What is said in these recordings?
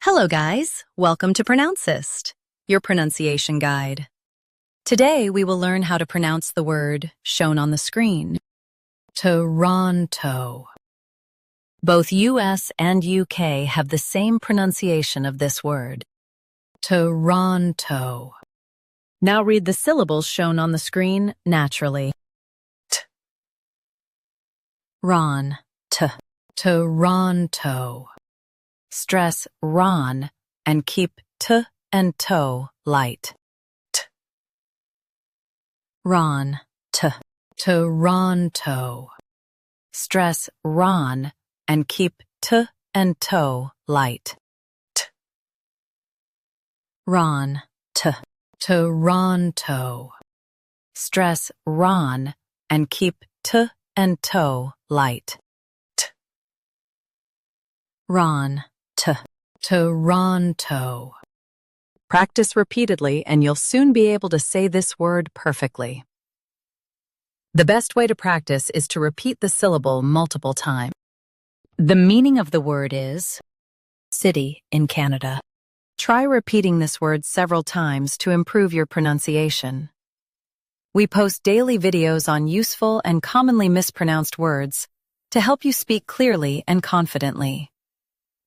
Hello guys, welcome to Pronouncist, your pronunciation guide. Today we will learn how to pronounce the word shown on the screen. Toronto. Both US and UK have the same pronunciation of this word. Toronto. Now read the syllables shown on the screen naturally. T. Ron, t. Toronto. Stress ron and keep t and toe light. T. Ron, t. Toronto. Stress ron and keep t and toe light. T. Ron, t. Toronto. Stress ron and keep t and toe light. T. Ron, t. Toronto. Practice repeatedly and you'll soon be able to say this word perfectly. The best way to practice is to repeat the syllable multiple times. The meaning of the word is city in Canada. Try repeating this word several times to improve your pronunciation. We post daily videos on useful and commonly mispronounced words to help you speak clearly and confidently.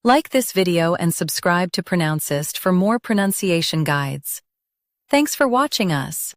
Like this video and subscribe to Pronouncist for more pronunciation guides. Thanks for watching us.